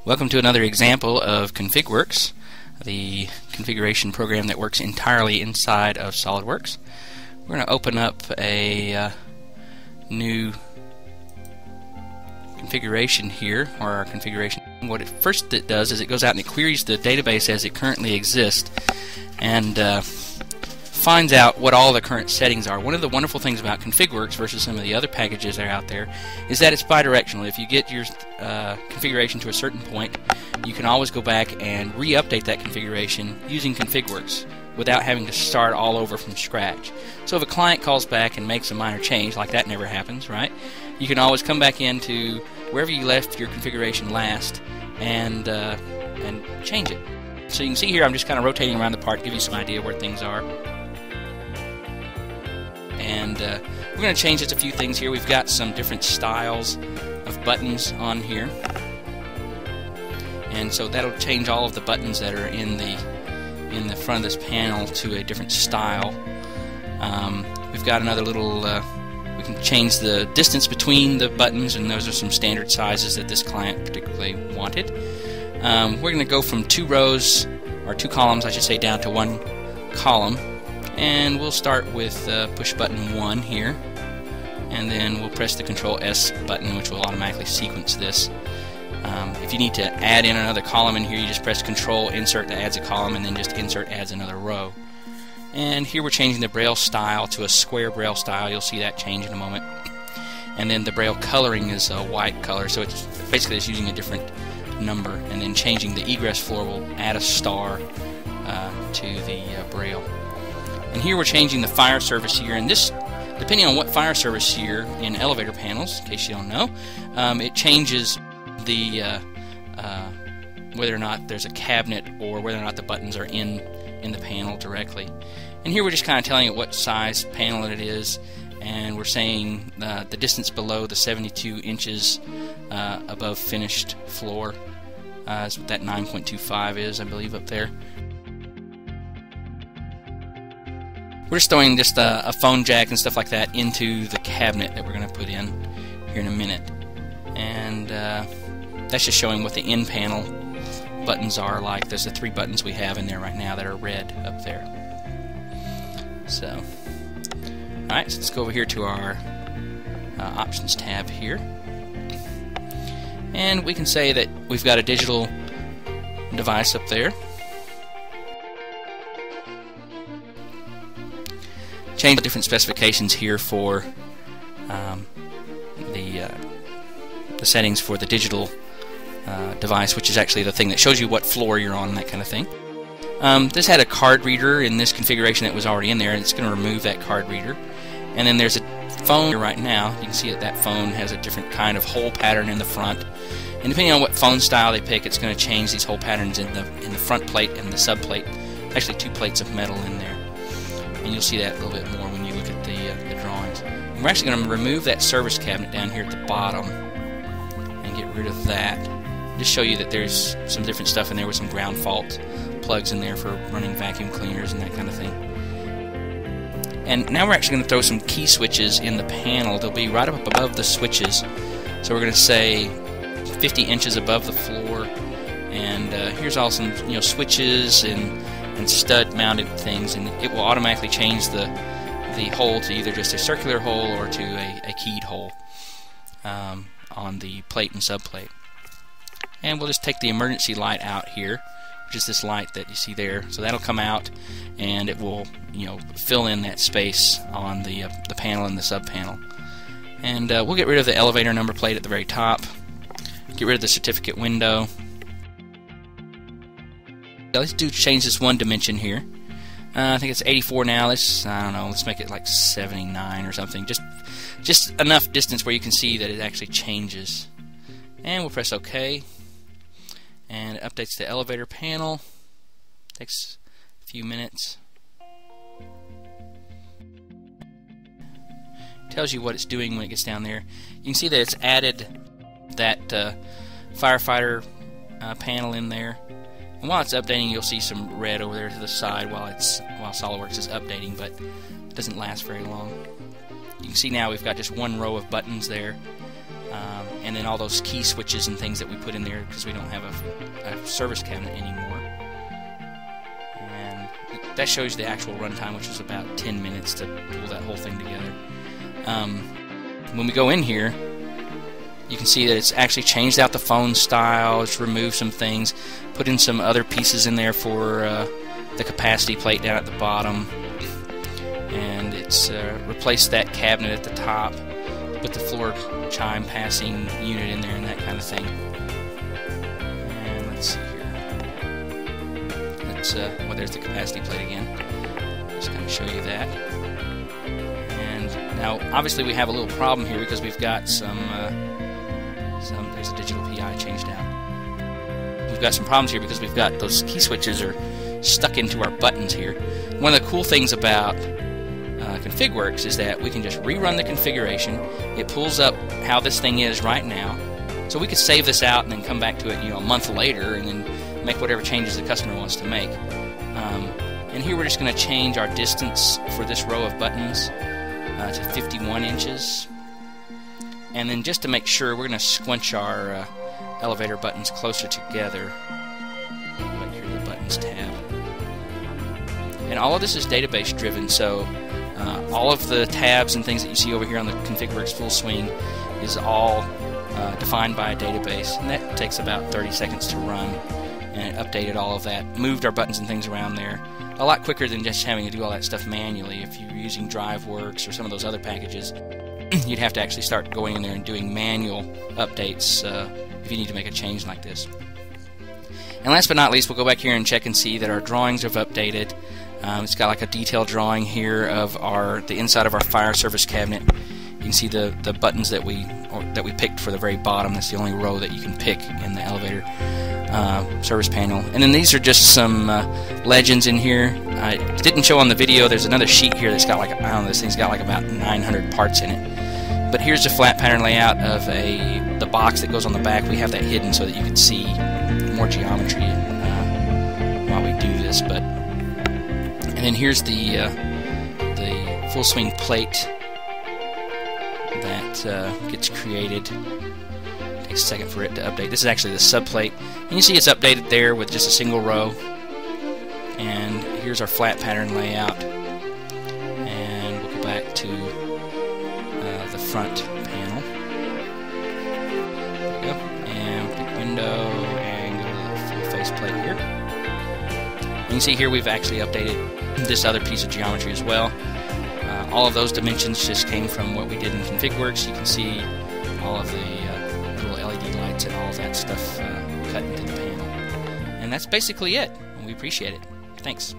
Welcome to another example of ConfigWorks, the configuration program that works entirely inside of SolidWorks. We're going to open up a new configuration here, or our configuration. What it first does is it goes out and it queries the database as it currently exists and finds out what all the current settings are. One of the wonderful things about ConfigWorks versus some of the other packages that are out there is that it's bidirectional. If you get your configuration to a certain point, you can always go back and re-update that configuration using ConfigWorks without having to start all over from scratch. So if a client calls back and makes a minor change, like that never happens, right? You can always come back into wherever you left your configuration last and change it. So you can see here I'm just kind of rotating around the part to give you some idea where things are. And we're going to change just a few things here. We've got some different styles of buttons on here, and so that'll change all of the buttons that are in the front of this panel to a different style. We've got another little we can change the distance between the buttons, and those are some standard sizes that this client particularly wanted. We're going to go from 2 rows, or 2 columns I should say, down to 1 column. And we'll start with push button 1 here, and then we'll press the Control S button, which will automatically sequence this. If you need to add in another column in here, you just press Control Insert, that adds a column, and then just Insert adds another row. And here we're changing the Braille style to a square Braille style. You'll see that change in a moment. And then the Braille coloring is a white color, so it's basically just using a different number. And then changing the egress floor will add a star to the Braille. And here we're changing the fire service here, and this, depending on what fire service here in elevator panels, in case you don't know, it changes the whether or not there's a cabinet or whether or not the buttons are in the panel directly. And here we're just kind of telling it what size panel it is, and we're saying the distance below the 72 inches above finished floor is what that 9.25 is, I believe, up there. We're just throwing just a phone jack and stuff like that into the cabinet that we're going to put in here in a minute. And that's just showing what the in-panel buttons are like. There's the 3 buttons we have in there right now that are red up there. So, alright, so let's go over here to our Options tab here. And we can say that we've got a digital device up there. Change the different specifications here for the settings for the digital device, which is actually the thing that shows you what floor you're on and that kind of thing. This had a card reader in this configuration that was already in there, and it's going to remove that card reader. And then there's a phone here right now. You can see that phone has a different kind of hole pattern in the front. And depending on what phone style they pick, it's going to change these hole patterns in the front plate and the sub plate. Actually, 2 plates of metal in there. And you'll see that a little bit more when you look at the drawings. And we're actually going to remove that service cabinet down here at the bottom and get rid of that. Just show you that there's some different stuff in there with some ground fault plugs in there for running vacuum cleaners and that kind of thing. And now we're actually going to throw some key switches in the panel. They'll be right up above the switches. So we're going to say 50 inches above the floor. And here's all some switches and stud mounted things, and it will automatically change the hole to either just a circular hole or to a keyed hole on the plate and subplate. And we'll just take the emergency light out here, which is this light that you see there. So that'll come out and it will fill in that space on the panel and the sub panel. And we'll get rid of the elevator number plate at the very top, get rid of the certificate window. Let's change this one dimension here. I think it's 84 now. Let's make it like 79 or something. Just enough distance where you can see that it actually changes. And we'll press OK. And it updates the elevator panel. Takes a few minutes. Tells you what it's doing when it gets down there. You can see that it's added that firefighter panel in there. And while it's updating, you'll see some red over there to the side while SolidWorks is updating, but it doesn't last very long. You can see now we've got just 1 row of buttons there, and then all those key switches and things that we put in there because we don't have a service cabinet anymore. And that shows you the actual runtime, which was about 10 minutes to pull that whole thing together. When we go in here, you can see that it's actually changed out the phone style, it's removed some things, put in some other pieces in there for the capacity plate down at the bottom, and it's replaced that cabinet at the top, put the floor chime passing unit in there and that kind of thing. And let's see here. That's well, there's the capacity plate again. Just kind of show you that. And now, obviously, we have a little problem here because we've got there's a digital PI changed out. We've got some problems here because we've got those key switches are stuck into our buttons here. One of the cool things about ConfigWorks is that we can just rerun the configuration. It pulls up how this thing is right now, so we could save this out and then come back to it, a month later, and then make whatever changes the customer wants to make. And here we're just going to change our distance for this row of buttons to 51 inches. And then just to make sure, we're going to squinch our elevator buttons closer together. Right here, the buttons tab. And all of this is database driven, so all of the tabs and things that you see over here on the ConfigWorks Full Swing is all defined by a database, and that takes about 30 seconds to run. And it updated all of that, moved our buttons and things around there a lot quicker than just having to do all that stuff manually. If you're using DriveWorks or some of those other packages, you'd have to actually start going in there and doing manual updates if you need to make a change like this. And last but not least, we'll go back here and check and see that our drawings have updated. It's got like a detailed drawing here of the inside of our fire service cabinet. You can see the buttons that we picked for the very bottom. That's the only row that you can pick in the elevator service panel. And then these are just some legends in here. It didn't show on the video. There's another sheet here that's got like, I don't know, this thing's got like about 900 parts in it. But here's the flat pattern layout of the box that goes on the back. We have that hidden so that you can see more geometry while we do this. And then here's the full swing plate that gets created. It takes a second for it to update. This is actually the subplate, and you see it's updated there with just a single row. And here's our flat pattern layout, and we'll go back to the front panel. There we go. And pick window and go to the full face plate here. And you can see here we've actually updated this other piece of geometry as well. All of those dimensions just came from what we did in ConfigWorks. You can see all of the little LED lights and all of that stuff cut into the panel. And that's basically it. We appreciate it. Thanks.